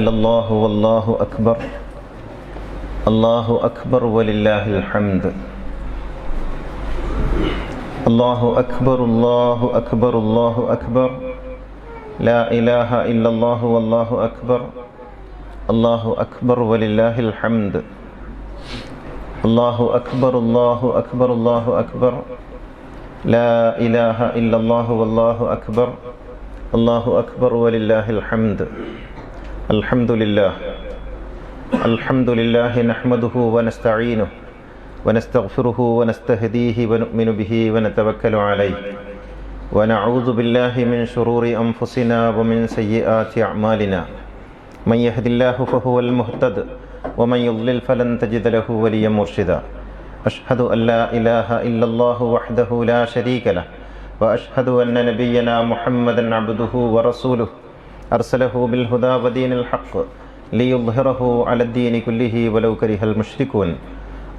الله والله أكبر الله أكبر ولله الحمد الله أكبر الله أكبر الله أكبر لا إله إلا الله والله أكبر الله أكبر ولله الحمد الله أكبر الله أكبر الله أكبر لا إله إلا الله والله أكبر الله أكبر ولله الحمد الحمد لله الحمد لله نحمده ونستعينه ونستغفره ونستهديه ونؤمن به ونتوكل عليه ونعوذ بالله من شرور أنفسنا ومن سيئات أعمالنا من يهد الله فهو المهتد ومن يضلل فلن تجد له وليا مرشدا أشهد أن لا إله إلا الله وحده لا شريك له وأشهد أن نبينا محمدا عبده ورسوله أرسله بالهدى ودين الحق ليظهره على الدين كله ولو كره المشركون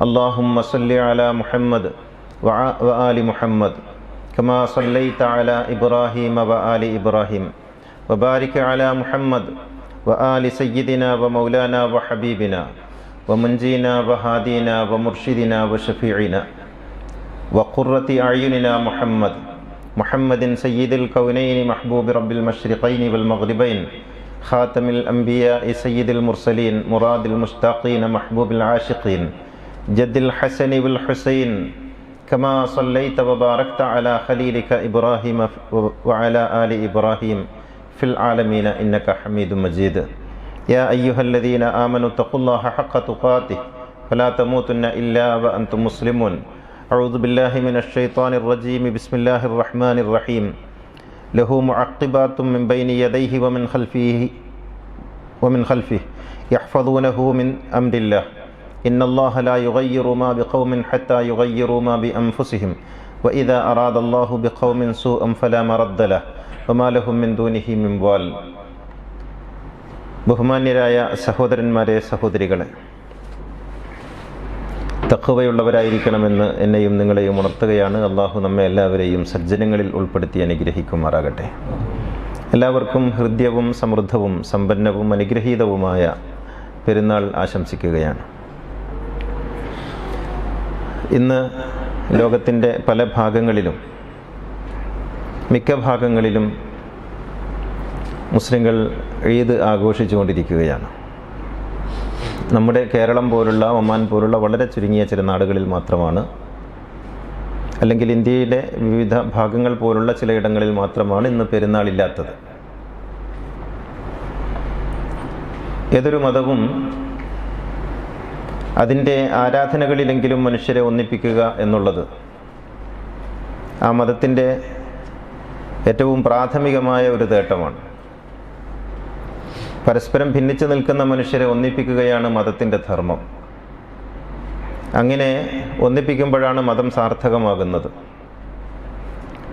اللهم صل على محمد وآل محمد كما صليت على إبراهيم وآل إبراهيم وبارك على محمد وآل سيدنا ومولانا وحبيبنا ومنجينا وهادينا ومرشدنا وشفيعنا وقرة أعيننا محمد سيد الكونين محبوب رب المشرقين والمغربين خاتم الأنبياء سيد المرسلين مراد المشتاقين محبوب العاشقين جد الحسن والحسين كما صليت وباركت على خليلك إبراهيم وعلى آل إبراهيم في العالمين إنك حميد مجيد يا أيها الذين آمنوا اتقوا الله حق تقاته فلا تموتن إلا وأنتم مسلمون أعوذ بالله من الشيطان الرجيم بسم الله الرحمن الرحيم له معقبات من بين يديه ومن خلفه يحفظونه من أمر الله إن الله لا يغير ما بقوم حتى يغيروا ما بأنفسهم وإذا أراد الله بقوم سوءا فلا مرد له وما لهم من دونه من وال ബഹുമാന്യരായ സഹോദരന്മാരെ സഹോദരികളെ, തഖ്വയുള്ളവരായിരിക്കണമെന്ന് എന്നെയും നിങ്ങളെയും ഉണർത്തുകയാണ്. അള്ളാഹു നമ്മെ എല്ലാവരെയും സജ്ജനങ്ങളിൽ ഉൾപ്പെടുത്തി അനുഗ്രഹിക്കുമാറാകട്ടെ. എല്ലാവർക്കും ഹൃദ്യവും സമൃദ്ധവും സമ്പന്നവും അനുഗ്രഹീതവുമായ പെരുന്നാൾ ആശംസിക്കുകയാണ്. ഇന്ന് ലോകത്തിൻ്റെ പല ഭാഗങ്ങളിലും മിക്ക ഭാഗങ്ങളിലും മുസ്ലിങ്ങൾ ഈദ് ആഘോഷിച്ചുകൊണ്ടിരിക്കുകയാണ്. നമ്മുടെ കേരളം പോലുള്ള ഒമാൻ പോലുള്ള വളരെ ചുരുങ്ങിയ ചില നാടുകളിൽ മാത്രമാണ്, അല്ലെങ്കിൽ ഇന്ത്യയിലെ വിവിധ ഭാഗങ്ങൾ പോലുള്ള ചിലയിടങ്ങളിൽ മാത്രമാണ് ഇന്ന് പെരുന്നാളില്ലാത്തത്. ഏതൊരു മതവും അതിൻ്റെ ആരാധനകളിലെങ്കിലും മനുഷ്യരെ ഒന്നിപ്പിക്കുക എന്നുള്ളത് ആ മതത്തിൻ്റെ ഏറ്റവും പ്രാഥമികമായ ഒരു തേട്ടമാണ്. പരസ്പരം ഭിന്നിച്ചു നിൽക്കുന്ന മനുഷ്യരെ ഒന്നിപ്പിക്കുകയാണ് മതത്തിൻ്റെ ധർമ്മം. അങ്ങനെ ഒന്നിപ്പിക്കുമ്പോഴാണ് മതം സാർത്ഥകമാകുന്നത്.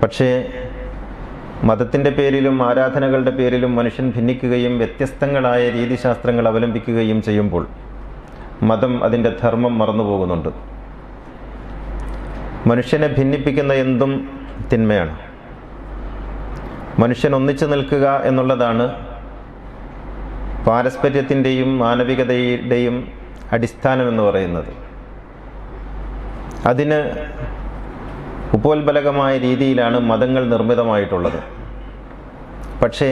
പക്ഷേ മതത്തിൻ്റെ പേരിലും ആരാധനകളുടെ പേരിലും മനുഷ്യൻ ഭിന്നിക്കുകയും വ്യത്യസ്തങ്ങളായ രീതിശാസ്ത്രങ്ങൾ അവലംബിക്കുകയും ചെയ്യുമ്പോൾ മതം അതിൻ്റെ ധർമ്മം മറന്നുപോകുന്നുണ്ട്. മനുഷ്യനെ ഭിന്നിപ്പിക്കുന്ന എന്തും തിന്മയാണ്. മനുഷ്യൻ ഒന്നിച്ചു നിൽക്കുക എന്നുള്ളതാണ് പാരസ്പര്യത്തിൻ്റെയും മാനവികതയുടെയും അടിസ്ഥാനമെന്ന് പറയുന്നത്. അതിന് ഉപോത്ബലകമായ രീതിയിലാണ് മതങ്ങൾ നിർമ്മിതമായിട്ടുള്ളത്. പക്ഷേ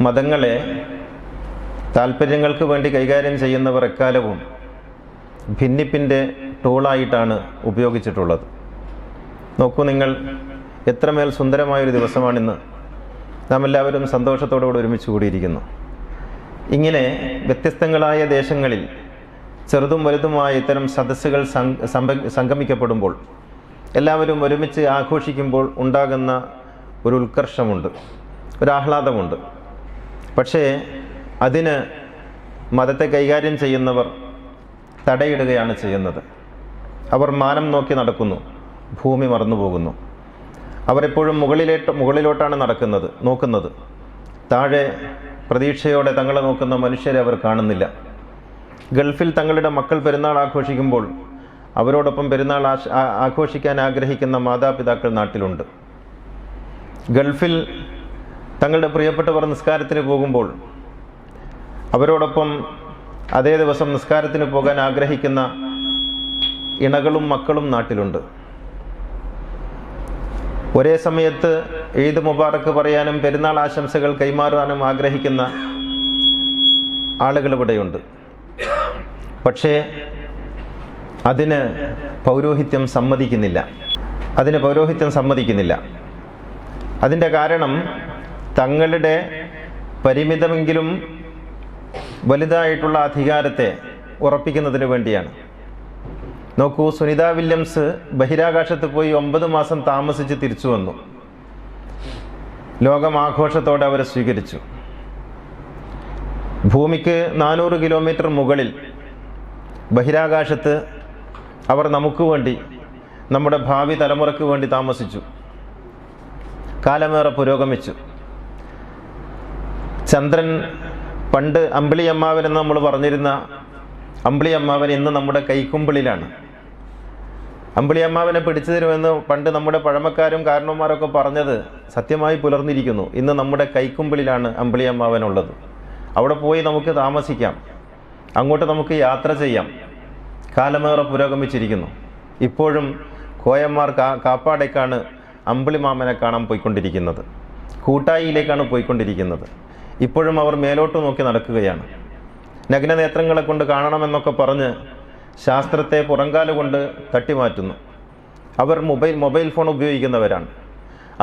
മതങ്ങളെ താല്പര്യങ്ങൾക്ക് വേണ്ടി കൈകാര്യം ചെയ്യുന്നവർ എക്കാലവും ഭിന്നിപ്പിൻ്റെ ടൂളായിട്ടാണ് ഉപയോഗിച്ചിട്ടുള്ളത്. നോക്കൂ നിങ്ങൾ, എത്രമേൽ സുന്ദരമായൊരു ദിവസമാണിന്ന്. നാം എല്ലാവരും സന്തോഷത്തോടുകൂടി ഒരുമിച്ച് കൂടിയിരിക്കുന്നു. ഇങ്ങനെ വ്യത്യസ്തങ്ങളായ ദേശങ്ങളിൽ ചെറുതും വലുതുമായ ഇത്തരം സദസ്സുകൾ സംഗമിക്കപ്പെടുമ്പോൾ, എല്ലാവരും ഒരുമിച്ച് ആഘോഷിക്കുമ്പോൾ ഉണ്ടാകുന്ന ഒരു ഉത്കർഷമുണ്ട്, ഒരാഹ്ലാദമുണ്ട്. പക്ഷേ അതിന് മതത്തെ കൈകാര്യം ചെയ്യുന്നവർ തടയിടുകയാണ് ചെയ്യുന്നത്. അവർ മാനം നോക്കി നടക്കുന്നു, ഭൂമി മറന്നുപോകുന്നു. അവരെപ്പോഴും മുകളിലോട്ടാണ് നോക്കുന്നത്. താഴെ പ്രതീക്ഷയോടെ തങ്ങളെ നോക്കുന്ന മനുഷ്യരെ അവർ കാണുന്നില്ല. ഗൾഫിൽ തങ്ങളുടെ മക്കൾ പെരുന്നാൾ ആഘോഷിക്കുമ്പോൾ അവരോടൊപ്പം പെരുന്നാൾ ആഘോഷിക്കാൻ ആഗ്രഹിക്കുന്ന മാതാപിതാക്കൾ നാട്ടിലുണ്ട്. ഗൾഫിൽ തങ്ങളുടെ പ്രിയപ്പെട്ടവർ നിസ്കാരത്തിന് പോകുമ്പോൾ അവരോടൊപ്പം അതേ ദിവസം നിസ്കാരത്തിന് പോകാൻ ആഗ്രഹിക്കുന്ന ഇണകളും മക്കളും നാട്ടിലുണ്ട്. ഒരേ സമയത്ത് ഈദ് മുബാറക്ക് പറയാനും പെരുന്നാൾ ആശംസകൾ കൈമാറാനും ആഗ്രഹിക്കുന്ന ആളുകൾ ഇവിടെയുണ്ട്. പക്ഷേ അതിന് പൗരോഹിത്യം സമ്മതിക്കുന്നില്ല. അതിൻ്റെ കാരണം തങ്ങളുടെ പരിമിതമെങ്കിലും വലുതായിട്ടുള്ള അധികാരത്തെ ഉറപ്പിക്കുന്നതിന് വേണ്ടിയാണ്. നോക്കൂ, സുനിത വില്യംസ് ബഹിരാകാശത്ത് പോയി 9 മാസം താമസിച്ച് തിരിച്ചു വന്നു. ലോകം ആഘോഷത്തോടെ അവരെ സ്വീകരിച്ചു. ഭൂമിക്ക് 400 കിലോമീറ്റർ മുകളിൽ ബഹിരാകാശത്ത് അവർ നമുക്ക് വേണ്ടി, നമ്മുടെ ഭാവി തലമുറയ്ക്ക് വേണ്ടി താമസിച്ചു. കാലമേറെ പുരോഗമിച്ചു. ചന്ദ്രൻ, പണ്ട് അമ്പിളി അമ്മാവൻ എന്ന് നമ്മൾ പറഞ്ഞിരുന്ന അമ്പിളി അമ്മാവൻ ഇന്ന് നമ്മുടെ കൈക്കുമ്പിളിലാണ്. അമ്പിളി അമ്മാവനെ പിടിച്ചു തരുമെന്ന് പണ്ട് നമ്മുടെ പഴമക്കാരും കാരണവന്മാരൊക്കെ പറഞ്ഞത് സത്യമായി പുലർന്നിരിക്കുന്നു. ഇന്ന് നമ്മുടെ കൈക്കുമ്പിളിലാണ് അമ്പിളി അമ്മാവനുള്ളത്. അവിടെ പോയി നമുക്ക് താമസിക്കാം, അങ്ങോട്ട് നമുക്ക് യാത്ര ചെയ്യാം. കാലമേറെ പുരോഗമിച്ചിരിക്കുന്നു. ഇപ്പോഴും കോയന്മാർ കാപ്പാടേക്കാണ് അമ്പിളി മാമനെ കാണാൻ പോയിക്കൊണ്ടിരിക്കുന്നത്, കൂട്ടായിയിലേക്കാണ് പോയിക്കൊണ്ടിരിക്കുന്നത്. ഇപ്പോഴും അവർ മേലോട്ട് നോക്കി നടക്കുകയാണ്. നഗ്നനേത്രങ്ങളെ കൊണ്ട് കാണണമെന്നൊക്കെ പറഞ്ഞ് ശാസ്ത്രത്തെ പുറങ്കാലുകൊണ്ട് തട്ടിമാറ്റുന്നു. അവർ മൊബൈൽ ഫോൺ ഉപയോഗിക്കുന്നവരാണ്.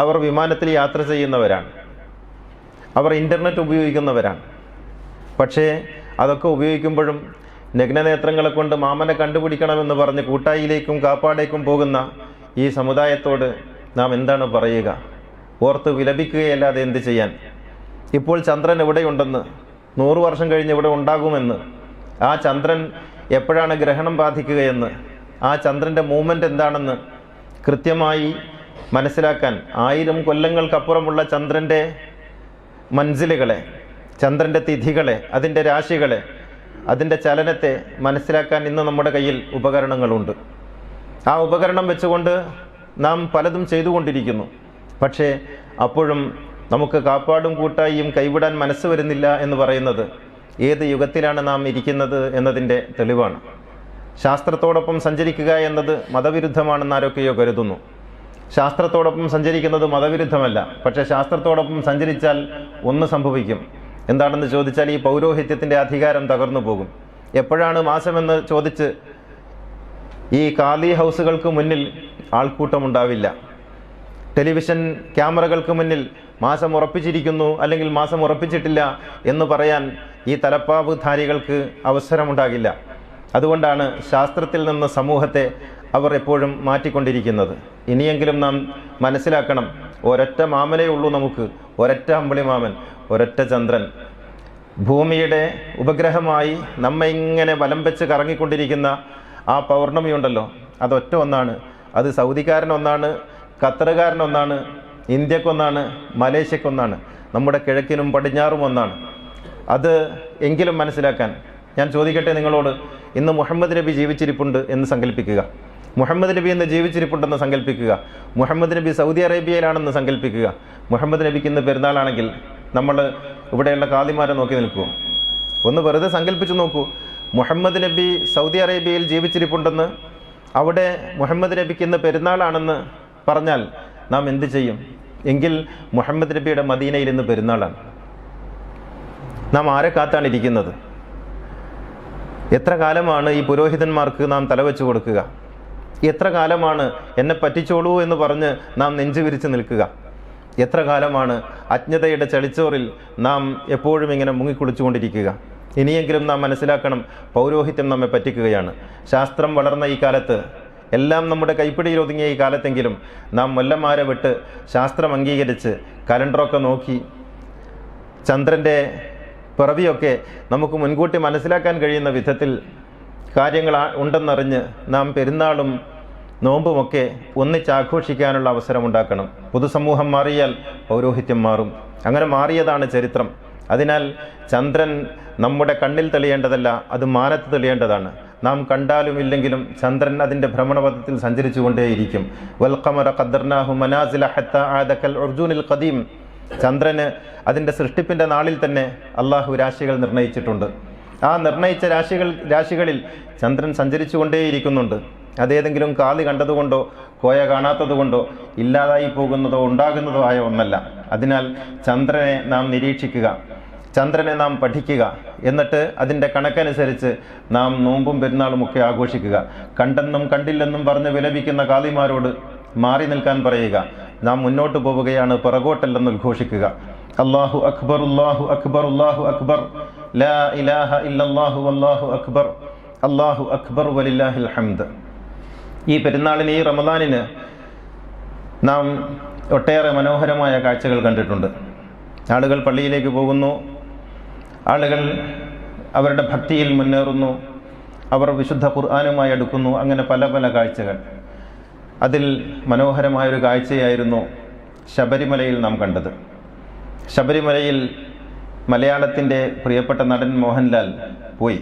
അവർ വിമാനത്തിൽ യാത്ര ചെയ്യുന്നവരാണ്. അവർ ഇൻ്റർനെറ്റ് ഉപയോഗിക്കുന്നവരാണ്. പക്ഷേ അതൊക്കെ ഉപയോഗിക്കുമ്പോഴും നഗ്നനേത്രങ്ങളെ കൊണ്ട് മാമനെ കണ്ടുപിടിക്കണമെന്ന് പറഞ്ഞ് കൂട്ടായിയിലേക്കും കാപ്പാടേക്കും പോകുന്ന ഈ സമുദായത്തോട് നാം എന്താണ് പറയുക? ഓർത്ത് വിലപിക്കുകയല്ലാതെ എന്ത് ചെയ്യാൻ? ഇപ്പോൾ ചന്ദ്രൻ എവിടെയുണ്ടെന്ന്, 100 വർഷം കഴിഞ്ഞ് ഇവിടെ ഉണ്ടാകുമെന്ന്, ആ ചന്ദ്രൻ എപ്പോഴാണ് ഗ്രഹണം ബാധിക്കുകയെന്ന്, ആ ചന്ദ്രൻ്റെ മൂവ്മെൻ്റ് എന്താണെന്ന് കൃത്യമായി മനസ്സിലാക്കാൻ 1000 കൊല്ലങ്ങൾക്കപ്പുറമുള്ള ചന്ദ്രൻ്റെ മൻസിലുകളെ, ചന്ദ്രൻ്റെ തിഥികളെ, അതിൻ്റെ രാശികളെ, അതിൻ്റെ ചലനത്തെ മനസ്സിലാക്കാൻ ഇന്ന് നമ്മുടെ കയ്യിൽ ഉപകരണങ്ങളുണ്ട്. ആ ഉപകരണം വെച്ചുകൊണ്ട് നാം പലതും ചെയ്തുകൊണ്ടിരിക്കുന്നു. പക്ഷേ അപ്പോഴും നമുക്ക് കാപ്പാടും കൂട്ടായിയും കൈവിടാൻ മനസ്സ് വരുന്നില്ല എന്ന് പറയുന്നത് ഏത് യുഗത്തിലാണ് നാം ഇരിക്കുന്നത് എന്നതിൻ്റെ തെളിവാണ്. ശാസ്ത്രത്തോടൊപ്പം സഞ്ചരിക്കുക എന്നത് മതവിരുദ്ധമാണെന്ന് ആരൊക്കെയോ കരുതുന്നു. ശാസ്ത്രത്തോടൊപ്പം സഞ്ചരിക്കുന്നത് മതവിരുദ്ധമല്ല. പക്ഷേ ശാസ്ത്രത്തോടൊപ്പം സഞ്ചരിച്ചാൽ ഒന്ന് സംഭവിക്കും. എന്താണെന്ന് ചോദിച്ചാൽ ഈ പൗരോഹിത്യത്തിൻ്റെ അധികാരം തകർന്നു പോകും. എപ്പോഴാണ് മാസമെന്ന് ചോദിച്ച് ഈ ഖാദി ഹൗസുകൾക്ക് മുന്നിൽ ആൾക്കൂട്ടമുണ്ടാവില്ല. ടെലിവിഷൻ ക്യാമറകൾക്ക് മുന്നിൽ മാസം ഉറപ്പിച്ചിരിക്കുന്നു അല്ലെങ്കിൽ മാസം ഉറപ്പിച്ചിട്ടില്ല എന്ന് പറയാൻ ഈ തലപ്പാവുധാരികൾക്ക് അവസരമുണ്ടാകില്ല. അതുകൊണ്ടാണ് ശാസ്ത്രത്തിൽ നിന്ന് സമൂഹത്തെ അവർ എപ്പോഴും മാറ്റിക്കൊണ്ടിരിക്കുന്നത്. ഇനിയെങ്കിലും നാം മനസ്സിലാക്കണം, ഒരൊറ്റ മാമനേ ഉള്ളൂ നമുക്ക്, ഒരൊറ്റ അമ്പിളി മാമൻ, ഒരൊറ്റ ചന്ദ്രൻ. ഭൂമിയുടെ ഉപഗ്രഹമായി നമ്മെ ഇങ്ങനെ വലം വെച്ച് കറങ്ങിക്കൊണ്ടിരിക്കുന്ന ആ പൗർണമിയുണ്ടല്ലോ, അതൊറ്റ ഒന്നാണ്. അത് സൗദിക്കാരനൊന്നാണ്, ഖത്തറുകാരനൊന്നാണ്, ഇന്ത്യക്കൊന്നാണ്, മലേഷ്യക്കൊന്നാണ്, നമ്മുടെ കിഴക്കിനും പടിഞ്ഞാറും ഒന്നാണ്. അത് എങ്കിലും മനസ്സിലാക്കാൻ ഞാൻ ചോദിക്കട്ടെ നിങ്ങളോട്, ഇന്ന് മുഹമ്മദ് നബി ജീവിച്ചിരിപ്പുണ്ട് എന്ന് സങ്കല്പിക്കുക. മുഹമ്മദ് നബി ഇന്ന് ജീവിച്ചിരിപ്പുണ്ടെന്ന് സങ്കല്പിക്കുക. മുഹമ്മദ് നബി സൗദി അറേബ്യയിലാണെന്ന് സങ്കല്പിക്കുക. മുഹമ്മദ് നബിക്ക് ഇന്ന് പെരുന്നാളാണെങ്കിൽ നമ്മൾ ഇവിടെയുള്ള ഖാദിമാരെ നോക്കി നിൽക്കുമോ? ഒന്ന് വെറുതെ സങ്കല്പിച്ചു നോക്കൂ. മുഹമ്മദ് നബി സൗദി അറേബ്യയിൽ ജീവിച്ചിരിപ്പുണ്ടെന്ന്, അവിടെ മുഹമ്മദ് നബിക്ക് ഇന്ന് പെരുന്നാളാണെന്ന് പറഞ്ഞാൽ നാം എന്ത് ചെയ്യും? എങ്കിൽ മുഹമ്മദ് നബിയുടെ മദീനയിൽ ഇന്ന് പെരുന്നാളാണ്. നാം ആരെ കാത്താണ് ഇരിക്കുന്നത്? എത്ര കാലമാണ് ഈ പുരോഹിതന്മാർക്ക് നാം തലവെച്ച് കൊടുക്കുക? എത്ര കാലമാണ് എന്നെ പറ്റിച്ചോളൂ എന്ന് പറഞ്ഞ് നാം നെഞ്ചു വിരിച്ച് നിൽക്കുക? എത്ര കാലമാണ് അജ്ഞതയുടെ ചളിച്ചോറിൽ നാം എപ്പോഴും ഇങ്ങനെ മുങ്ങിക്കുളിച്ചുകൊണ്ടിരിക്കുക? ഇനിയെങ്കിലും നാം മനസ്സിലാക്കണം, പൗരോഹിത്യം നമ്മെ പറ്റിക്കുകയാണ്. ശാസ്ത്രം വളർന്ന ഈ കാലത്ത്, എല്ലാം നമ്മുടെ കൈപ്പിടിയിൽ ഒതുങ്ങിയ ഈ കാലത്തെങ്കിലും നാം മൊല്ലന്മാരെ വിട്ട് ശാസ്ത്രം അംഗീകരിച്ച് കലണ്ടറൊക്കെ നോക്കി ചന്ദ്രൻ്റെ പിറവിയൊക്കെ നമുക്ക് മുൻകൂട്ടി മനസ്സിലാക്കാൻ കഴിയുന്ന വിധത്തിൽ കാര്യങ്ങൾ ഉണ്ടെന്നറിഞ്ഞ് നാം പെരുന്നാളും നോമ്പുമൊക്കെ ഒന്നിച്ചാഘോഷിക്കാനുള്ള അവസരമുണ്ടാക്കണം. പൊതുസമൂഹം മാറിയാൽ പൗരോഹിത്യം മാറും. അങ്ങനെ മാറിയതാണ് ചരിത്രം. അതിനാൽ ചന്ദ്രൻ നമ്മുടെ കണ്ണിൽ തെളിയേണ്ടതല്ല, അത് മാനത്ത് തെളിയേണ്ടതാണ്. നാം കണ്ടാലും ഇല്ലെങ്കിലും ചന്ദ്രൻ അതിൻ്റെ ഭ്രമണപഥത്തിൽ സഞ്ചരിച്ചു കൊണ്ടേയിരിക്കും. വൽ ഖമറ ഖദ്ദർനാഹു മനാസില ഹത്താ ആദ കൽ ഉർജൂനിൽ ഖദീം. ചന്ദ്രന് അതിൻ്റെ സൃഷ്ടിപ്പിൻ്റെ നാളിൽ തന്നെ അള്ളാഹു രാശികൾ നിർണയിച്ചിട്ടുണ്ട്. ആ നിർണയിച്ച രാശികളിൽ ചന്ദ്രൻ സഞ്ചരിച്ചു കൊണ്ടേയിരിക്കുന്നുണ്ട്. അതേതെങ്കിലും കാതി കണ്ടതുകൊണ്ടോ കോയ കാണാത്തതുകൊണ്ടോ ഇല്ലാതായി പോകുന്നതോ ഉണ്ടാകുന്നതോ ആയ ഒന്നല്ല. അതിനാൽ ചന്ദ്രനെ നാം നിരീക്ഷിക്കുക, ചന്ദ്രനെ നാം പഠിക്കുക, എന്നിട്ട് അതിൻ്റെ കണക്കനുസരിച്ച് നാം നോമ്പും പെരുന്നാളുമൊക്കെ ആഘോഷിക്കുക. കണ്ടെന്നും കണ്ടില്ലെന്നും പറഞ്ഞ് വിലപിക്കുന്ന കാളിമാരോട് മാറി നിൽക്കാൻ പറയുക. നാം മുന്നോട്ട് പോവുകയാണ്, പിറകോട്ടല്ലെന്ന് ഉദ്ഘോഷിക്കുക. അല്ലാഹു അക്ബർ, അല്ലാഹു അക്ബർ, അല്ലാഹു അക്ബർ, ലാ ഇലാഹ ഇല്ലല്ലാഹു വല്ലാഹു അക്ബർ, അല്ലാഹു അക്ബർ വലില്ലാഹിൽ ഹംദ്. ഈ പെരുന്നാളിന്, ഈ റമദാനിന് നാം ഒട്ടേറെ മനോഹരമായ കാഴ്ചകൾ കണ്ടിട്ടുണ്ട്. ആളുകൾ പള്ളിയിലേക്ക് പോകുന്നു, ആളുകൾ അവരുടെ ഭക്തിയിൽ മുന്നേറുന്നു, അവർ വിശുദ്ധ ഖുർആനുമായി അടുക്കുന്നു. അങ്ങനെ പല പല കാഴ്ചകൾ. അതിൽ മനോഹരമായൊരു കാഴ്ചയായിരുന്നു ശബരിമലയിൽ നാം കണ്ടത്. ശബരിമലയിൽ മലയാളത്തിൻ്റെ പ്രിയപ്പെട്ട നടൻ മോഹൻലാൽ പോയി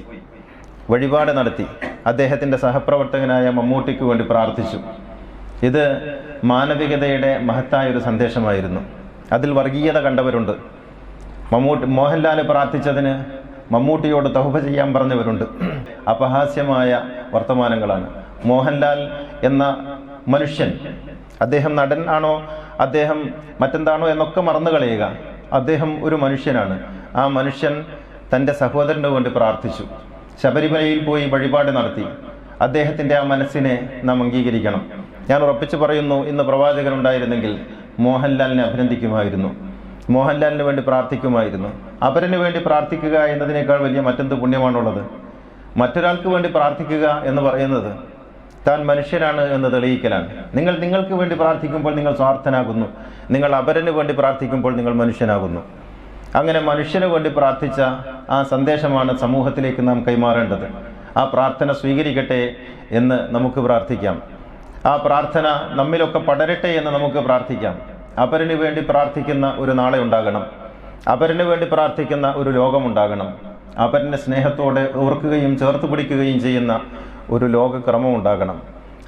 വഴിപാട് നടത്തി. അദ്ദേഹത്തിൻ്റെ സഹപ്രവർത്തകനായ മമ്മൂട്ടിക്ക് വേണ്ടി പ്രാർത്ഥിച്ചു. ഇത് മാനവികതയുടെ മഹത്തായൊരു സന്ദേശമായിരുന്നു. അതിൽ വർഗീയത കണ്ടവരുണ്ട്. മോഹൻലാൽ പ്രാർത്ഥിച്ചതിന് മമ്മൂട്ടിയോട് തൗബ ചെയ്യാൻ പറഞ്ഞവരുണ്ട്. അപഹാസ്യമായ വർത്തമാനങ്ങളാണ്. മോഹൻലാൽ എന്ന മനുഷ്യൻ, അദ്ദേഹം നടൻ ആണോ, അദ്ദേഹം മറ്റെന്താണോ എന്നൊക്കെ മറന്നു കളയുക. അദ്ദേഹം ഒരു മനുഷ്യനാണ്. ആ മനുഷ്യൻ തൻ്റെ സഹോദരന് വേണ്ടി പ്രാർത്ഥിച്ചു. ശബരിമലയിൽ പോയി വഴിപാട് നടത്തി. അദ്ദേഹത്തിൻ്റെ ആ മനസ്സിനെ നാം അംഗീകരിക്കണം. ഞാൻ ഉറപ്പിച്ചു പറയുന്നു, ഇന്ന് പ്രവാചകനുണ്ടായിരുന്നെങ്കിൽ മോഹൻലാലിനെ അഭിനന്ദിക്കുമായിരുന്നു, മോഹൻലാലിന് വേണ്ടി പ്രാർത്ഥിക്കുമായിരുന്നു. അപരന് വേണ്ടി പ്രാർത്ഥിക്കുക എന്നതിനേക്കാൾ വലിയ മറ്റെന്ത് പുണ്യമാണുള്ളത്? മറ്റൊരാൾക്ക് വേണ്ടി പ്രാർത്ഥിക്കുക എന്ന് പറയുന്നത് താൻ മനുഷ്യനാണ് എന്ന് തെളിയിക്കലാണ്. നിങ്ങൾക്ക് വേണ്ടി പ്രാർത്ഥിക്കുമ്പോൾ നിങ്ങൾ സ്വാർത്ഥനാകുന്നു, നിങ്ങൾ അപരന് വേണ്ടി പ്രാർത്ഥിക്കുമ്പോൾ നിങ്ങൾ മനുഷ്യനാകുന്നു. അങ്ങനെ മനുഷ്യന് വേണ്ടി പ്രാർത്ഥിച്ച ആ സന്ദേശമാണ് സമൂഹത്തിലേക്ക് നാം കൈമാറേണ്ടത്. ആ പ്രാർത്ഥന സ്വീകരിക്കട്ടെ എന്ന് നമുക്ക് പ്രാർത്ഥിക്കാം. ആ പ്രാർത്ഥന നമ്മിലൊക്കെ പടരട്ടെ എന്ന് നമുക്ക് പ്രാർത്ഥിക്കാം. അപരന് വേണ്ടി പ്രാർത്ഥിക്കുന്ന ഒരു നാളെ ഉണ്ടാകണം. അപരന് വേണ്ടി പ്രാർത്ഥിക്കുന്ന ഒരു ലോകമുണ്ടാകണം. അപരനെ സ്നേഹത്തോടെ ഓർക്കുകയും ചേർത്ത് പിടിക്കുകയും ചെയ്യുന്ന ഒരു ലോകക്രമം ഉണ്ടാകണം.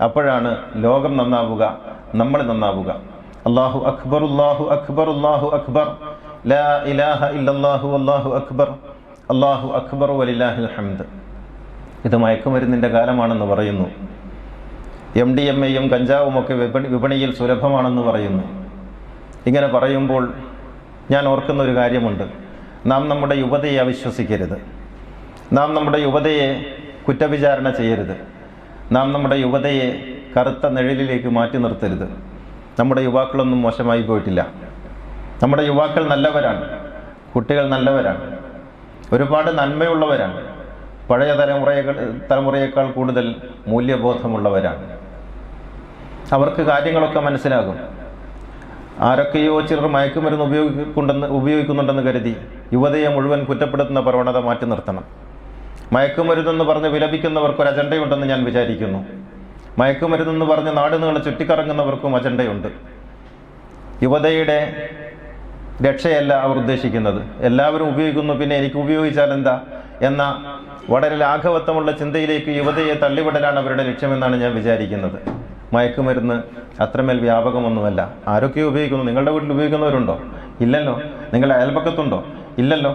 അപ്പോഴാണ് ലോകം നന്നാവുക, നമ്മൾ നന്നാവുക. അല്ലാഹു അക്ബർ, അല്ലാഹു അക്ബർ, അല്ലാഹു അക്ബർ, ലാ ഇലാഹ ഇല്ലല്ലാഹു വല്ലാഹു അക്ബർ, അല്ലാഹു അക്ബർ വലില്ലാഹിൽ ഹംദ്. ഇത് മയക്കുമരുന്നിൻ്റെ കാലമാണെന്ന് പറയുന്നു. MDMA-യും കഞ്ചാവുമൊക്കെ വിപണിയിൽ സുലഭമാണെന്ന് പറയുന്നു. ഇങ്ങനെ പറയുമ്പോൾ ഞാൻ ഓർക്കുന്ന ഒരു കാര്യമുണ്ട്. നാം നമ്മുടെ യുവതയെ അവിശ്വസിക്കരുത്. നാം നമ്മുടെ യുവതയെ കുറ്റവിചാരണ ചെയ്യരുത്. നാം നമ്മുടെ യുവതയെ കറുത്ത നിഴലിലേക്ക് മാറ്റി നിർത്തരുത്. നമ്മുടെ യുവാക്കളൊന്നും മോശമായി പോയിട്ടില്ല. നമ്മുടെ യുവാക്കൾ നല്ലവരാണ്, കുട്ടികൾ നല്ലവരാണ്, ഒരുപാട് നന്മയുള്ളവരാണ്. പഴയ തലമുറയേക്കാൾ കൂടുതൽ മൂല്യബോധമുള്ളവരാണ്. അവർക്ക് കാര്യങ്ങളൊക്കെ മനസ്സിലാകും. ആരൊക്കെയോ ചിലർ മയക്കുമരുന്ന് ഉപയോഗിക്കുന്നുണ്ടെന്ന് കരുതി യുവതയെ മുഴുവൻ കുറ്റപ്പെടുത്തുന്ന പ്രവണത മാറ്റി നിർത്തണം. മയക്കുമരുന്നെന്ന് പറഞ്ഞ് വിലപിക്കുന്നവർക്കൊരു അജണ്ടയുണ്ടെന്ന് ഞാൻ വിചാരിക്കുന്നു. മയക്കുമരുന്നെന്ന് പറഞ്ഞ് നാടുനീളെ ചുറ്റിക്കറങ്ങുന്നവർക്കും അജണ്ടയുണ്ട്. യുവതയുടെ രക്ഷയല്ല അവർ ഉദ്ദേശിക്കുന്നത്. എല്ലാവരും ഉപയോഗിക്കുന്നു, പിന്നെ എനിക്ക് ഉപയോഗിച്ചാൽ എന്താ എന്ന വളരെ ലാഘവത്വമുള്ള ചിന്തയിലേക്ക് യുവതയെ തള്ളിവിടലാണ് അവരുടെ ലക്ഷ്യമെന്നാണ് ഞാൻ വിചാരിക്കുന്നത്. മയക്കുമരുന്ന് അത്രമേൽ വ്യാപകമൊന്നുമല്ല. ആരൊക്കെ ഉപയോഗിക്കുന്നു? നിങ്ങളുടെ വീട്ടിൽ ഉപയോഗിക്കുന്നവരുണ്ടോ? ഇല്ലല്ലോ. നിങ്ങളുടെ അയൽപക്കത്തുണ്ടോ? ഇല്ലല്ലോ.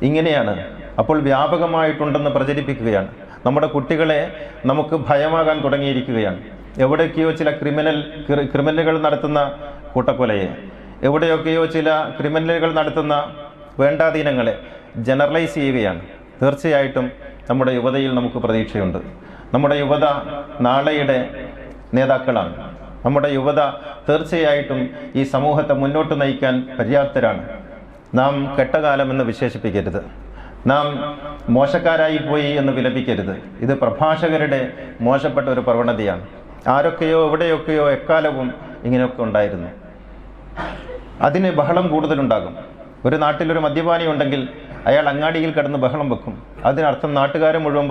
ഇങ്ങനെയാണ്. അപ്പോൾ വ്യാപകമായിട്ടുണ്ടെന്ന് പ്രചരിപ്പിക്കുകയാണ്. നമ്മുടെ കുട്ടികളെ നമുക്ക് ഭയമാകാൻ തുടങ്ങിയിരിക്കുകയാണ്. എവിടെയൊക്കെയോ ചില ക്രിമിനലുകൾ നടത്തുന്ന കൂട്ടക്കൊലയെ, എവിടെയൊക്കെയോ ചില ക്രിമിനലുകൾ നടത്തുന്ന വേണ്ടാധീനങ്ങളെ ജനറലൈസ് ചെയ്യുകയാണ്. തീർച്ചയായിട്ടും നമ്മുടെ യുവതയിൽ നമുക്ക് പ്രതീക്ഷയുണ്ട്. നമ്മുടെ യുവത നാളെയുടെ നേതാക്കളാണ്. നമ്മുടെ യുവത തീർച്ചയായിട്ടും ഈ സമൂഹത്തെ മുന്നോട്ട് നയിക്കാൻ പര്യാപ്തരാണ്. നാം കെട്ടകാലമെന്ന് വിശേഷിപ്പിക്കരുത്. നാം മോശക്കാരായി പോയി എന്ന് വിലപിക്കരുത്. ഇത് പ്രഭാഷകരുടെ മോശപ്പെട്ട ഒരു പ്രവണതയാണ്. ആരൊക്കെയോ എവിടെയൊക്കെയോ എക്കാലവും ഇങ്ങനെയൊക്കെ ഉണ്ടായിരുന്നു. അതിന് ബഹളം കൂടുതലുണ്ടാകും. ഒരു നാട്ടിലൊരു മദ്യപാനി ഉണ്ടെങ്കിൽ അയാൾ അങ്ങാടിയിൽ കിടന്ന് ബഹളം വെക്കും. അതിനർത്ഥം നാട്ടുകാരെ മുഴുവൻ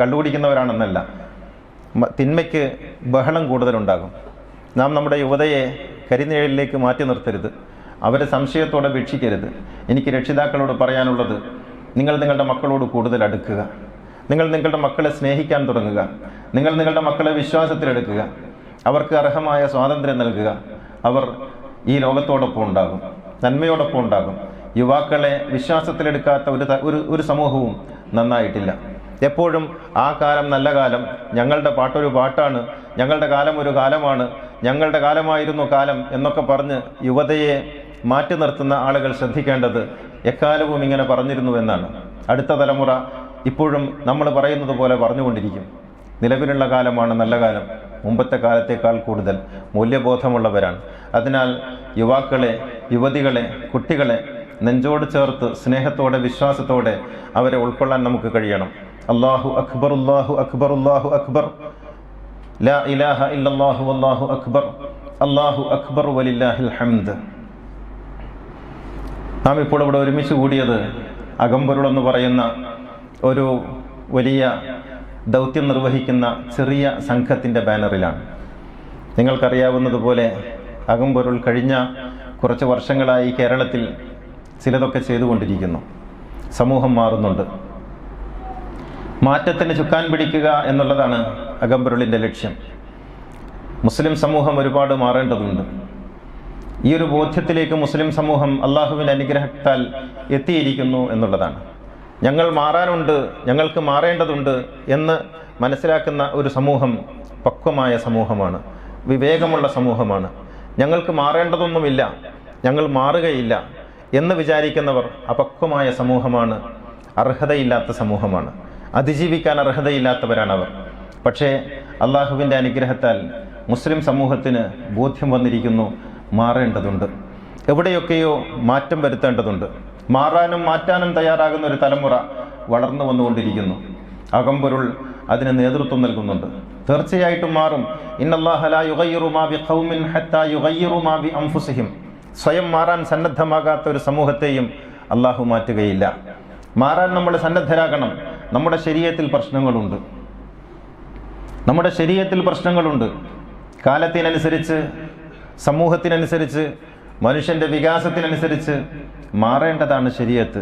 കള്ളുകുടിക്കുന്നവരാണെന്നല്ല. തിന്മയ്ക്ക് ബഹളം കൂടുതലുണ്ടാകും. നാം നമ്മുടെ യുവതയെ കരിനിഴലിലേക്ക് മാറ്റി നിർത്തരുത്. അവരെ സംശയത്തോടെ വീക്ഷിക്കരുത്. എനിക്ക് രക്ഷിതാക്കളോട് പറയാനുള്ളത്, നിങ്ങൾ നിങ്ങളുടെ മക്കളോട് കൂടുതൽ അടുക്കുക. നിങ്ങൾ നിങ്ങളുടെ മക്കളെ സ്നേഹിക്കാൻ തുടങ്ങുക. നിങ്ങൾ നിങ്ങളുടെ മക്കളെ വിശ്വാസത്തിലെടുക്കുക. അവർക്ക് അർഹമായ സ്വാതന്ത്ര്യം നൽകുക. അവർ ഈ ലോകത്തോടൊപ്പം ഉണ്ടാകും. നന്മയോടൊപ്പം ഉണ്ടാകും. യുവാക്കളെ വിശ്വാസത്തിലെടുക്കാത്ത ഒരു സമൂഹവും നന്നായിട്ടില്ല. എപ്പോഴും ആ കാലം നല്ല കാലം, ഞങ്ങളുടെ പാട്ടൊരു പാട്ടാണ്, ഞങ്ങളുടെ കാലം ഒരു കാലമാണ്, ഞങ്ങളുടെ കാലമായിരുന്നു കാലം എന്നൊക്കെ പറഞ്ഞ് യുവതയെ മാറ്റി നിർത്തുന്ന ആളുകൾ ശ്രദ്ധിക്കേണ്ടത് എക്കാലവും ഇങ്ങനെ പറഞ്ഞിരുന്നുവെന്നാണ്. അടുത്ത തലമുറ ഇപ്പോഴും നമ്മൾ പറയുന്നത് പോലെ പറഞ്ഞുകൊണ്ടിരിക്കും. നിലവിലുള്ള കാലമാണ് നല്ല കാലം, മുമ്പത്തെ കാലത്തേക്കാൾ കൂടുതൽ മൂല്യബോധമുള്ളവരാണ്. അതിനാൽ യുവാക്കളെ, യുവതികളെ, കുട്ടികളെ നെഞ്ചോട് ചേർത്ത് സ്നേഹത്തോടെ, വിശ്വാസത്തോടെ അവരെ ഉൾക്കൊള്ളാൻ നമുക്ക് കഴിയണം. അല്ലാഹു അക്ബർ, അല്ലാഹു അക്ബർ, അല്ലാഹു അക്ബർ, ലാ ഇലാഹ ഇല്ലല്ലാഹു വല്ലാഹു അക്ബർ, അല്ലാഹു അക്ബർ വലില്ലാഹിൽ ഹംദ്. നാം ഇപ്പോൾ ഇവിടെ ഒരുമിച്ച് കൂടിയത് അകമ്പൊരുളെന്ന് പറയുന്ന ഒരു വലിയ ദൗത്യം നിർവഹിക്കുന്ന ചെറിയ സംഘത്തിൻ്റെ ബാനറിലാണ്. നിങ്ങൾക്കറിയാവുന്നതുപോലെ അകമ്പൊരുൾ കഴിഞ്ഞ കുറച്ച് വർഷങ്ങളായി കേരളത്തിൽ ചിലതൊക്കെ ചെയ്തുകൊണ്ടിരിക്കുന്നു. സമൂഹം മാറുന്നുണ്ട്. മാറ്റത്തിന് ചുക്കാൻ പിടിക്കുക എന്നുള്ളതാണ് അകമ്പൊരുളിൻ്റെ ലക്ഷ്യം. മുസ്ലിം സമൂഹം ഒരുപാട് മാറേണ്ടതുണ്ട്. ഈ ഒരു ബോധ്യത്തിലേക്ക് മുസ്ലിം സമൂഹം അള്ളാഹുവിൻ്റെ അനുഗ്രഹത്താൽ എത്തിയിരിക്കുന്നു എന്നുള്ളതാണ്. ഞങ്ങൾ മാറാനുണ്ട്, ഞങ്ങൾക്ക് മാറേണ്ടതുണ്ട് എന്ന് മനസ്സിലാക്കുന്ന ഒരു സമൂഹം പക്വമായ സമൂഹമാണ്, വിവേകമുള്ള സമൂഹമാണ്. ഞങ്ങൾക്ക് മാറേണ്ടതൊന്നുമില്ല, ഞങ്ങൾ മാറുകയില്ല എന്ന് വിചാരിക്കുന്നവർ അപക്വമായ സമൂഹമാണ്, അർഹതയില്ലാത്ത സമൂഹമാണ്, അതിജീവിക്കാൻ അർഹതയില്ലാത്തവരാണവർ. പക്ഷേ അള്ളാഹുവിൻ്റെ അനുഗ്രഹത്താൽ മുസ്ലിം സമൂഹത്തിന് ബോധ്യം വന്നിരിക്കുന്നു, മാറേണ്ടതുണ്ട്, എവിടെയൊക്കെയോ മാറ്റം വരുത്തേണ്ടതുണ്ട്. മാറാനും മാറ്റാനും തയ്യാറാകുന്ന ഒരു തലമുറ വളർന്നു വന്നുകൊണ്ടിരിക്കുന്നു. അകമ്പൊരുൾ അതിന് നേതൃത്വം നൽകുന്നുണ്ട്. തീർച്ചയായിട്ടും മാറും. ഇന്നല്ലാഹ ലാ യുഗയ്യിറു മാ ബിഖൗമിൻ ഹത്താ യുഗയ്യിറു മാ ബി അൻഫുസിഹിം. സ്വയം മാറാൻ സന്നദ്ധമാകാത്ത ഒരു സമൂഹത്തെയും അള്ളാഹു മാറ്റുകയില്ല. മാറാൻ നമ്മൾ സന്നദ്ധരാകണം. നമ്മുടെ ശരീഅത്തിൽ പ്രശ്നങ്ങളുണ്ട്, നമ്മുടെ ശരീഅത്തിൽ പ്രശ്നങ്ങളുണ്ട്. കാലത്തിനനുസരിച്ച്, സമൂഹത്തിനനുസരിച്ച്, മനുഷ്യൻ്റെ വികാസത്തിനനുസരിച്ച് മാറേണ്ടതാണ് ശരീഅത്ത്.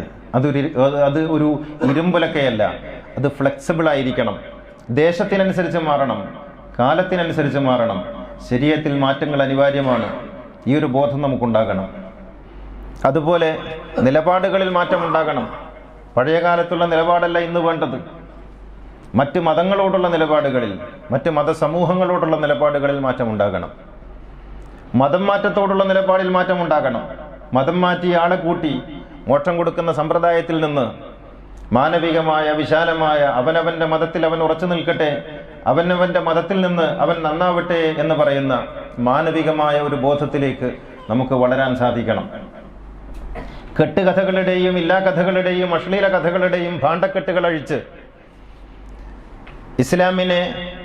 അത് ഒരു ഇരുമ്പുലക്കയല്ല, അത് ഫ്ലെക്സിബിൾ ആയിരിക്കണം. ദേശത്തിനനുസരിച്ച് മാറണം, കാലത്തിനനുസരിച്ച് മാറണം. ശരീഅത്തിൽ മാറ്റങ്ങൾ അനിവാര്യമാണ്. ഈ ഒരു ബോധം നമുക്കുണ്ടാകണം. അതുപോലെ നിലപാടുകളിൽ മാറ്റമുണ്ടാകണം. പഴയ കാലത്തുള്ള നിലപാടല്ല ഇന്ന് വേണ്ടത്. മറ്റ് മതങ്ങളോടുള്ള നിലപാടുകളിൽ, മറ്റ് മതസമൂഹങ്ങളോടുള്ള നിലപാടുകളിൽ മാറ്റമുണ്ടാകണം. മതം മാറ്റത്തോടുള്ള നിലപാടിൽ മാറ്റമുണ്ടാകണം. മതം മാറ്റി ആളെ കൂട്ടി മോക്ഷം കൊടുക്കുന്ന സമ്പ്രദായത്തിൽ നിന്ന് മാനവികമായ, വിശാലമായ, അവനവൻ്റെ മതത്തിൽ അവൻ ഉറച്ചു നിൽക്കട്ടെ, അവനവൻ്റെ മതത്തിൽ നിന്ന് അവൻ നന്നാവട്ടെ എന്ന് പറയുന്ന മാനവികമായ ഒരു ബോധത്തിലേക്ക് നമുക്ക് വളരാൻ സാധിക്കണം. കെട്ടുകഥകളുടെയും ഇല്ലാ കഥകളുടെയും അശ്ലീല കഥകളുടെയും ഭാണ്ഡക്കെട്ടുകൾ അഴിച്ച് ഇസ്ലാമിനെ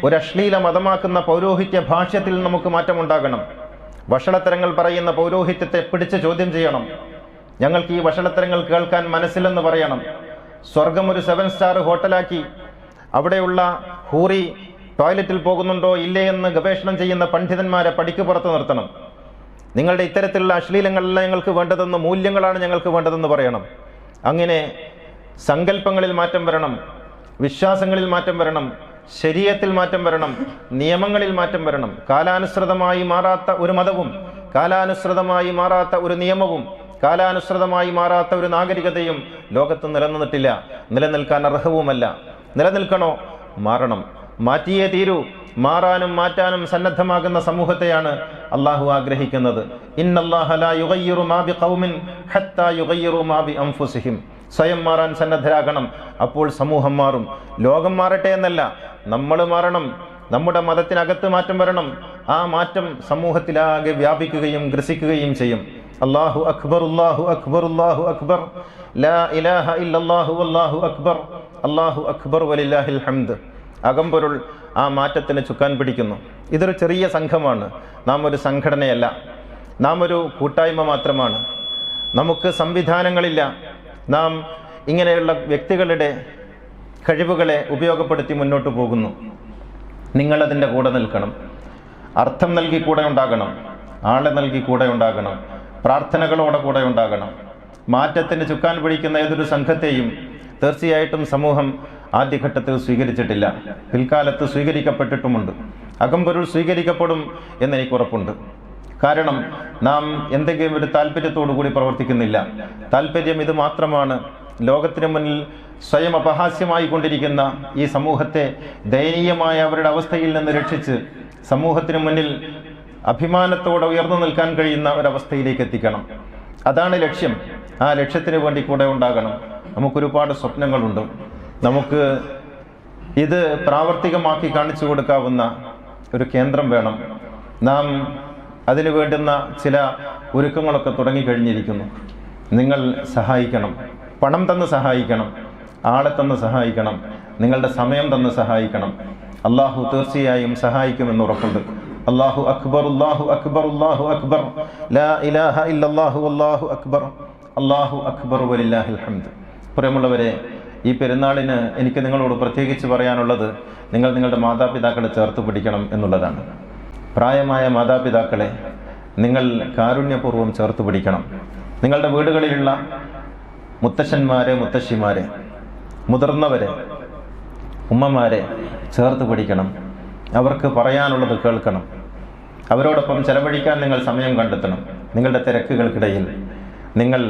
ഒരു അശ്ലീല മതമാക്കുന്ന പൗരോഹിത്യ ഭാഷ്യത്തിൽ നമുക്ക് മാറ്റമുണ്ടാകണം. വഷളത്തരങ്ങൾ പറയുന്ന പൗരോഹിത്യത്തെ പിടിച്ച് ചോദ്യം ചെയ്യണം. ഞങ്ങൾക്ക് ഈ വഷളത്തരങ്ങൾ കേൾക്കാൻ മനസ്സിലെന്ന് പറയണം. സ്വർഗം ഒരു 7 സ്റ്റാർ ഹോട്ടലാക്കി അവിടെയുള്ള ഹൂറി ടോയ്ലറ്റിൽ പോകുന്നുണ്ടോ ഇല്ലേ എന്ന് ഗവേഷണം ചെയ്യുന്ന പണ്ഡിതന്മാരെ പടിക്ക് പുറത്ത് നിർത്തണം. നിങ്ങളുടെ ഇത്തരത്തിലുള്ള അശ്ലീലങ്ങളല്ല ഞങ്ങൾക്ക് വേണ്ടതെന്ന്, മൂല്യങ്ങളാണ് ഞങ്ങൾക്ക് വേണ്ടതെന്ന് പറയണം. അങ്ങനെ സങ്കല്പങ്ങളിൽ മാറ്റം വരണം, വിശ്വാസങ്ങളിൽ മാറ്റം വരണം, ശരീഅത്തിൽ മാറ്റം വരണം, നിയമങ്ങളിൽ മാറ്റം വരണം. കാലാനുസൃതമായി മാറാത്ത ഒരു മതവും, കാലാനുസൃതമായി മാറാത്ത ഒരു നിയമവും, കാലാനുസൃതമായി മാറാത്ത ഒരു നാഗരികതയും ലോകത്ത് നിലനിന്നിട്ടില്ല, നിലനിൽക്കാൻ അർഹവുമല്ല. നിലനിൽക്കണോ? മാറണം, മാറ്റിയേ തീരൂ. മാറാനും മാറ്റാനും സന്നദ്ധമാകുന്ന സമൂഹത്തെയാണ് അള്ളാഹു ആഗ്രഹിക്കുന്നത്. ഇന്നല്ലാഹ ലാ യുഗയ്യിറു മാ ബിഖൗമിൻ ഹത്താ യുഗയ്യിറു മാ ബി അൻഫുസിഹിം. സ്വയം മാറാൻ സന്നദ്ധരാകണം, അപ്പോൾ സമൂഹം മാറും. ലോകം മാറട്ടെ എന്നല്ല, നമ്മൾ മാറണം. നമ്മുടെ മതത്തിനകത്ത് മാറ്റം വരണം. ആ മാറ്റം സമൂഹത്തിലാകെ വ്യാപിക്കുകയും ഗ്രസിക്കുകയും ചെയ്യും. അല്ലാഹു അക്ബർ, അല്ലാഹു അക്ബർ, അല്ലാഹു അക്ബർ, ലാ ഇലാഹ ഇല്ലല്ലാഹു വല്ലാഹു അക്ബർ, അല്ലാഹു അക്ബർ വലില്ലാഹിൽ ഹംദ്. അകമ്പൊരുൾ ആ മാറ്റത്തിന് ചുക്കാൻ പിടിക്കുന്നു. ഇതൊരു ചെറിയ സംഘമാണ്, നാം ഒരു സംഘടനയല്ല, നാം ഒരു കൂട്ടായ്മ മാത്രമാണ്. നമുക്ക് സംവിധാനങ്ങളില്ല. നാം ഇങ്ങനെയുള്ള വ്യക്തികളുടെ കഴിവുകളെ ഉപയോഗപ്പെടുത്തി മുന്നോട്ട് പോകുന്നു. നിങ്ങളതിൻ്റെ കൂടെ നിൽക്കണം. അർത്ഥം നൽകി കൂടെ ഉണ്ടാകണം, ആളെ നൽകി കൂടെ ഉണ്ടാകണം, പ്രാർത്ഥനകളോടെ കൂടെ ഉണ്ടാകണം. മാറ്റത്തിന് ചുക്കാൻ പിടിക്കുന്ന ഏതൊരു സംഘത്തെയും തീർച്ചയായിട്ടും സമൂഹം ആദ്യഘട്ടത്തിൽ സ്വീകരിച്ചിട്ടില്ല, പിൽക്കാലത്ത് സ്വീകരിക്കപ്പെട്ടിട്ടുമുണ്ട്. അകമ്പൊരുൾ സ്വീകരിക്കപ്പെടും എന്നെനിക്ക് ഉറപ്പുണ്ട്. കാരണം നാം എന്തെങ്കിലും ഒരു താല്പര്യത്തോടു കൂടി പ്രവർത്തിക്കുന്നില്ല. താല്പര്യം ഇത് മാത്രമാണ്. ലോകത്തിന് മുന്നിൽ സ്വയം അപഹാസ്യമായി കൊണ്ടിരിക്കുന്ന ഈ സമൂഹത്തെ ദയനീയമായ അവരുടെ അവസ്ഥയിൽ നിന്ന് രക്ഷിച്ച് സമൂഹത്തിന് മുന്നിൽ അഭിമാനത്തോടെ ഉയർന്നു നിൽക്കാൻ കഴിയുന്ന ഒരവസ്ഥയിലേക്ക് എത്തിക്കണം. അതാണ് ലക്ഷ്യം. ആ ലക്ഷ്യത്തിന് വേണ്ടി കൂടെ ഉണ്ടാകണം. നമുക്കൊരുപാട് സ്വപ്നങ്ങളുണ്ട്. നമുക്ക് ഇത് പ്രാവർത്തികമാക്കി കാണിച്ചു കൊടുക്കാവുന്ന ഒരു കേന്ദ്രം വേണം. നാം അതിനു വേണ്ടുന്ന ചില ഒരുക്കങ്ങളൊക്കെ തുടങ്ങിക്കഴിഞ്ഞിരിക്കുന്നു. നിങ്ങൾ സഹായിക്കണം. പണം തന്ന് സഹായിക്കണം, ആളെ തന്ന് സഹായിക്കണം, നിങ്ങളുടെ സമയം തന്ന് സഹായിക്കണം. അള്ളാഹു തീർച്ചയായും സഹായിക്കുമെന്ന് ഉറപ്പുണ്ട്. അല്ലാഹു അക്ബർ, അല്ലാഹു അക്ബർ, അല്ലാഹു അക്ബർ, ലാ ഇലാഹ ഇല്ലല്ലാഹു അല്ലാഹു അക്ബർ, അല്ലാഹു അക്ബർ വലില്ലാഹിൽ ഹംദ്. പ്രിയമുള്ളവരെ, ഈ പെരുന്നാളിന് എനിക്ക് നിങ്ങളോട് പ്രത്യേകിച്ച് പറയാനുള്ളത് നിങ്ങൾ നിങ്ങളുടെ മാതാപിതാക്കളെ ചേർത്ത് പിടിക്കണം എന്നുള്ളതാണ്. പ്രായമായ മാതാപിതാക്കളെ നിങ്ങൾ കാരുണ്യപൂർവ്വം ചേർത്ത് പിടിക്കണം. നിങ്ങളുടെ വീടുകളിലുള്ള മുത്തശ്ശന്മാരെ, മുത്തശ്ശിമാരെ, മുതിർന്നവരെ, ഉമ്മമാരെ ചേർത്ത് പിടിക്കണം. അവർക്ക് പറയാനുള്ളത് കേൾക്കണം. അവരോടൊപ്പം ചെലവഴിക്കാൻ നിങ്ങൾ സമയം കണ്ടെത്തണം. നിങ്ങളുടെ തിരക്കുകൾക്കിടയിൽ നിങ്ങൾ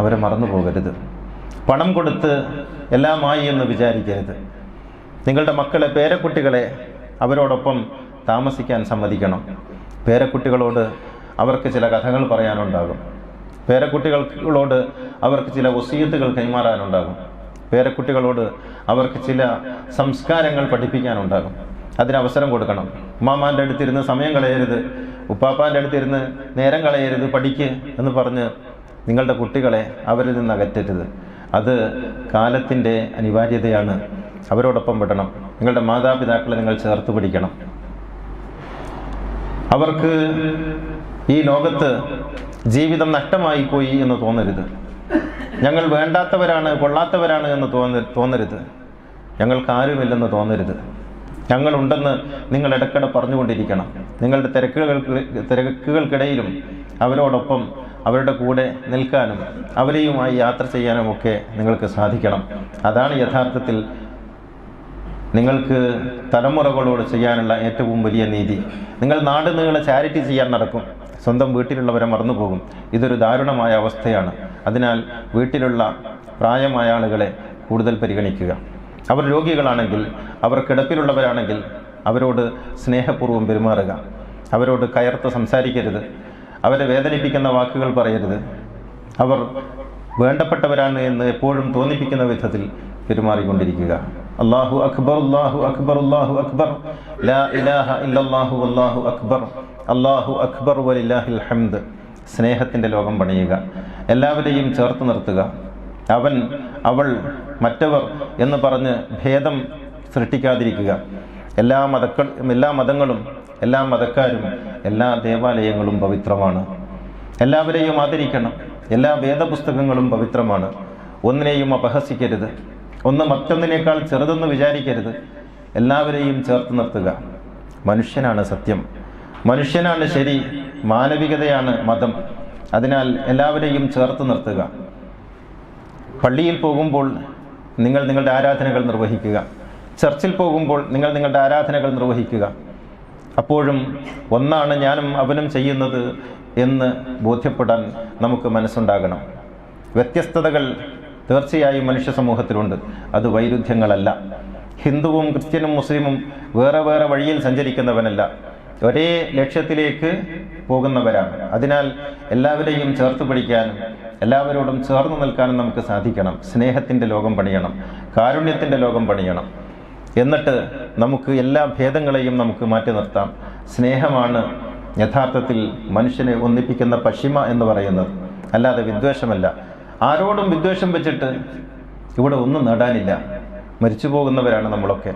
അവരെ മറന്നു പോകരുത്. പണം കൊടുത്ത് എല്ലാമായി എന്ന് വിചാരിക്കരുത്. നിങ്ങളുടെ മക്കളെ, പേരക്കുട്ടികളെ അവരോടൊപ്പം താമസിക്കാൻ സമ്മതിക്കണം. പേരക്കുട്ടികളോട് അവർക്ക് ചില കഥകൾ പറയാനുണ്ടാകും. പേരക്കുട്ടികളോട് അവർക്ക് ചില വസിയത്തുകൾ കൈമാറാനുണ്ടാകും. പേരക്കുട്ടികളോട് അവർക്ക് ചില സംസ്കാരങ്ങൾ പഠിപ്പിക്കാനുണ്ടാകും. അതിനവസരം കൊടുക്കണം. ഉമ്മാമാൻ്റെ അടുത്തിരുന്ന് സമയം കളയരുത്, ഉപ്പാപ്പാൻ്റെ അടുത്തിരുന്ന് നേരം കളയരുത്, പഠിക്ക് എന്ന് പറഞ്ഞ് നിങ്ങളുടെ കുട്ടികളെ അവരിൽ നിന്ന് അകറ്റരുത്. അത് കാലത്തിൻ്റെ അനിവാര്യതയാണ്. അവരോടൊപ്പം വിടണം. നിങ്ങളുടെ മാതാപിതാക്കളെ നിങ്ങൾ ചേർത്ത് പിടിക്കണം. അവർക്ക് ഈ ലോകത്ത് ജീവിതം നഷ്ടമായി പോയി എന്ന് തോന്നരുത്. ഞങ്ങൾ വേണ്ടാത്തവരാണ്, കൊള്ളാത്തവരാണ് എന്ന് തോന്നരുത്. ഞങ്ങൾക്ക് ആരുമില്ലെന്ന് തോന്നരുത്. ഞങ്ങളുണ്ടെന്ന് നിങ്ങൾ ഇടയ്ക്കിടെ പറഞ്ഞുകൊണ്ടിരിക്കണം. നിങ്ങളുടെ തിരക്കുകൾക്കിടയിലും അവരോടൊപ്പം അവരുടെ കൂടെ നിൽക്കാനും അവരെയുമായി യാത്ര ചെയ്യാനുമൊക്കെ നിങ്ങൾക്ക് സാധിക്കണം. അതാണ് യഥാർത്ഥത്തിൽ നിങ്ങൾക്ക് തലമുറകളോട് ചെയ്യാനുള്ള ഏറ്റവും വലിയ നീതി. നിങ്ങൾ നാട് നീളെ ചാരിറ്റി ചെയ്യാൻ നടക്കും, സ്വന്തം വീട്ടിലുള്ളവരെ മറന്നുപോകും. ഇതൊരു ദാരുണമായ അവസ്ഥയാണ്. അതിനാൽ വീട്ടിലുള്ള പ്രായമായ ആളുകളെ കൂടുതൽ പരിഗണിക്കുക. അവർ രോഗികളാണെങ്കിൽ, അവർ കിടപ്പിലുള്ളവരാണെങ്കിൽ അവരോട് സ്നേഹപൂർവ്വം പെരുമാറുക. അവരോട് കയർത്ത് സംസാരിക്കരുത്. അവരെ വേദനിപ്പിക്കുന്ന വാക്കുകൾ പറയരുത്. അവർ വേണ്ടപ്പെട്ടവരാണ് എന്ന് എപ്പോഴും തോന്നിപ്പിക്കുന്ന വിധത്തിൽ പെരുമാറിക്കൊണ്ടിരിക്കുക. അല്ലാഹു അക്ബർ, അല്ലാഹു അക്ബർ, അല്ലാഹു അക്ബർ, ലാ ഇലാഹ ഇല്ലല്ലാഹു അല്ലാഹു അക്ബർ, അല്ലാഹു അക്ബർ വലില്ലാഹിൽ ഹംദ്. സ്നേഹത്തിൻ്റെ ലോകം പണിയുക. എല്ലാവരെയും ചേർത്ത് നിർത്തുക. അവൻ, അവൾ, മറ്റവർ എന്ന് പറഞ്ഞ് ഭേദം സൃഷ്ടിക്കാതിരിക്കുക. എല്ലാ മതങ്ങളും എല്ലാ മതക്കാരും എല്ലാ ദേവാലയങ്ങളും പവിത്രമാണ്. എല്ലാവരെയും ആദരിക്കണം. എല്ലാ വേദപുസ്തകങ്ങളും പവിത്രമാണ്. ഒന്നിനെയും അപഹസിക്കരുത്. ഒന്ന് മറ്റൊന്നിനേക്കാൾ ചെറുതെന്ന് വിചാരിക്കരുത്. എല്ലാവരെയും ചേർത്ത് നിർത്തുക. മനുഷ്യനാണ് സത്യം, മനുഷ്യനാണ് ശരി, മാനവികതയാണ് മതം. അതിനാൽ എല്ലാവരെയും ചേർത്ത് നിർത്തുക. പള്ളിയിൽ പോകുമ്പോൾ നിങ്ങൾ നിങ്ങളുടെ ആരാധനകൾ നിർവഹിക്കുക. ചർച്ചിൽ പോകുമ്പോൾ നിങ്ങൾ നിങ്ങളുടെ ആരാധനകൾ നിർവഹിക്കുക. അപ്പോഴും ഒന്നാണ് ഞാനും അവനും ചെയ്യുന്നത് എന്ന് ബോധ്യപ്പെടാൻ നമുക്ക് മനസ്സുണ്ടാകണം. വ്യത്യസ്തതകൾ തീർച്ചയായും മനുഷ്യ സമൂഹത്തിലുണ്ട്. അത് വൈരുദ്ധ്യങ്ങളല്ല. ഹിന്ദുവും ക്രിസ്ത്യനും മുസ്ലിമും വേറെ വേറെ വഴിയിൽ സഞ്ചരിക്കുന്നവനല്ല, ഒരേ ലക്ഷ്യത്തിലേക്ക് പോകുന്നവരാണ്. അതിനാൽ എല്ലാവരെയും ചേർത്ത് പിടിക്കാനും എല്ലാവരോടും ചേർന്ന് നിൽക്കാനും നമുക്ക് സാധിക്കണം. സ്നേഹത്തിൻ്റെ ലോകം പണിയണം, കാരുണ്യത്തിൻ്റെ ലോകം പണിയണം. എന്നിട്ട് നമുക്ക് എല്ലാ ഭേദങ്ങളെയും നമുക്ക് മാറ്റി നിർത്താം. സ്നേഹമാണ് യഥാർത്ഥത്തിൽ മനുഷ്യനെ ഒന്നിപ്പിക്കുന്ന പശിമ എന്ന് പറയുന്നത്, അല്ലാതെ വിദ്വേഷമല്ല. ആരോടും വിദ്വേഷം വെച്ചിട്ട് ഇവിടെ ഒന്നും നേടാനില്ല. മരിച്ചു പോകുന്നവരാണ് നമ്മളൊക്കെ.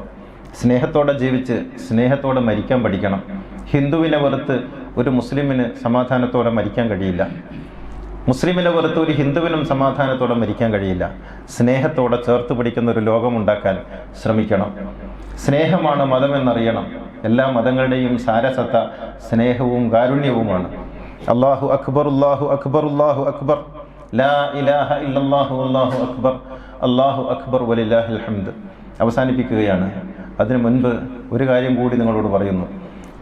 സ്നേഹത്തോടെ ജീവിച്ച് സ്നേഹത്തോടെ മരിക്കാൻ പഠിക്കണം. ഹിന്ദുവിനെ വെറുത്ത് ഒരു മുസ്ലിമിന് സമാധാനത്തോടെ മരിക്കാൻ കഴിയില്ല. മുസ്ലിമിനെ വെറുത്ത് ഒരു ഹിന്ദുവിനും സമാധാനത്തോടെ മരിക്കാൻ കഴിയില്ല. സ്നേഹത്തോടെ ചേർത്ത് പിടിക്കുന്ന ഒരു ലോകമുണ്ടാക്കാൻ ശ്രമിക്കണം. സ്നേഹമാണ് മതമെന്നറിയണം. എല്ലാ മതങ്ങളുടെയും സാരസത്ത സ്നേഹവും കാരുണ്യവുമാണ്. അല്ലാഹു അക്ബർ, അല്ലാഹു അക്ബർ, അല്ലാഹു അക്ബർ, ലാ ഇലാഹ ഇല്ലല്ലാഹു അല്ലാഹു അക്ബർ, അല്ലാഹു അക്ബർ വലില്ലാഹിൽ ഹംദ്. അവസാനിപ്പിക്കുകയാണ്. അതിനു മുൻപ് ഒരു കാര്യം കൂടി നിങ്ങളോട് പറയുന്നു.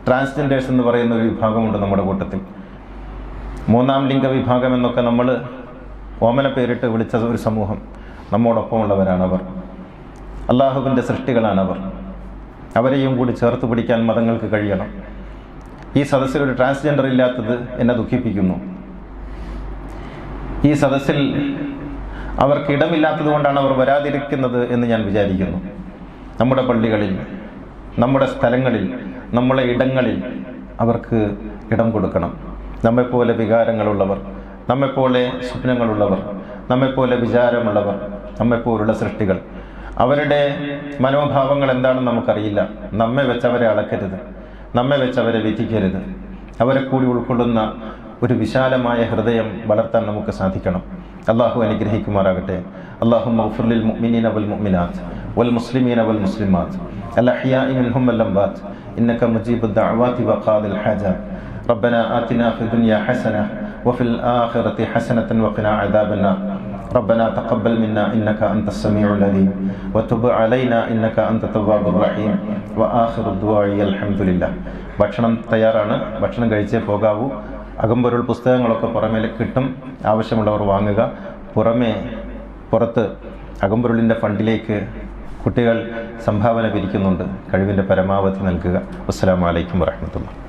ട്രാൻസ്ജെൻഡേഴ്സ് എന്ന് പറയുന്ന ഒരു വിഭാഗമുണ്ട് നമ്മുടെ കൂട്ടത്തിൽ. മൂന്നാം ലിംഗ വിഭാഗം എന്നൊക്കെ നമ്മൾ ഓമന പേരിട്ട് വിളിച്ച ഒരു സമൂഹം. നമ്മോടൊപ്പമുള്ളവരാണവർ. അള്ളാഹുവിൻ്റെ സൃഷ്ടികളാണവർ. അവരെയും കൂടി ചേർത്ത് പിടിക്കാൻ മതങ്ങൾക്ക് കഴിയണം. ഈ സദസ്സിൽ ഒരു ട്രാൻസ്ജെൻഡർ ഇല്ലാത്തത് എന്നെ ദുഃഖിപ്പിക്കുന്നു. ഈ സദസ്സിൽ അവർക്ക് ഇടമില്ലാത്തത് കൊണ്ടാണ് അവർ വരാതിരിക്കുന്നത് എന്ന് ഞാൻ വിചാരിക്കുന്നു. നമ്മുടെ പള്ളികളിൽ, നമ്മുടെ സ്ഥലങ്ങളിൽ, നമ്മളെ ഇടങ്ങളിൽ അവർക്ക് ഇടം കൊടുക്കണം. നമ്മെപ്പോലെ വികാരങ്ങളുള്ളവർ, നമ്മെപ്പോലെ സ്വപ്നങ്ങളുള്ളവർ, നമ്മെപ്പോലെ വിചാരമുള്ളവർ, നമ്മെപ്പോലുള്ള സൃഷ്ടികൾ, അവരുടെ മനോഭാവങ്ങൾ എന്താണെന്ന് നമുക്കറിയില്ല. നമ്മെ വെച്ചവരെ അളക്കരുത്, നമ്മെ വെച്ചവരെ വിധിക്കരുത്. അവരെ കൂടി ഉൾക്കൊള്ളുന്ന ഒരു വിശാലമായ ഹൃദയം വളർത്താൻ നമുക്ക് സാധിക്കണം. അള്ളാഹു അനുഗ്രഹിക്കുമാറാകട്ടെ. അല്ലാഹുമ്മ ഗ്ഫിർ ലിൽ മുഅ്മിനീന വൽ മുഅ്മിനാത്ത് വൽ മുസ്ലിമീന വൽ മുസ്ലിമാത്ത് അൽ അഹ്യാഇ മിൻഹും വൽ അംവാത്ത് ഇന്നക മുജീബുദ് ദഅവാതി വഖാദിൽ ഹാജാത്ത്. റബ്ബനാ ആതിനാ ഫിദ് ദുനിയാ ഹസനഹ വഫിൽ ആഖിറതി ഹസനതൻ വഖിനാ അദാബന്നാർ. ربنا تقبل منا إنك أنت السميع العليم وتب علينا إنك أنت التواب الرحيم وآخر الدعاء الحمد لله. ഭക്ഷണം തയ്യാറാണ്. ഭക്ഷണം കഴിച്ചേ പോകാവൂ. അകമ്പൊരുൾ പുസ്തകങ്ങളൊക്കെ പുറമേ കിട്ടും. ആവശ്യമുള്ളവർ വാങ്ങുക. പുറത്ത് അകമ്പൊരുളിൻ്റെ ഫണ്ടിലേക്ക് കുട്ടികൾ സംഭാവന പിരിക്കുന്നുണ്ട്. കഴിവിൻ്റെ പരമാവധി നൽകുക. അസ്സലാമു അലൈക്കും വറഹ്മത്തുള്ളാഹി.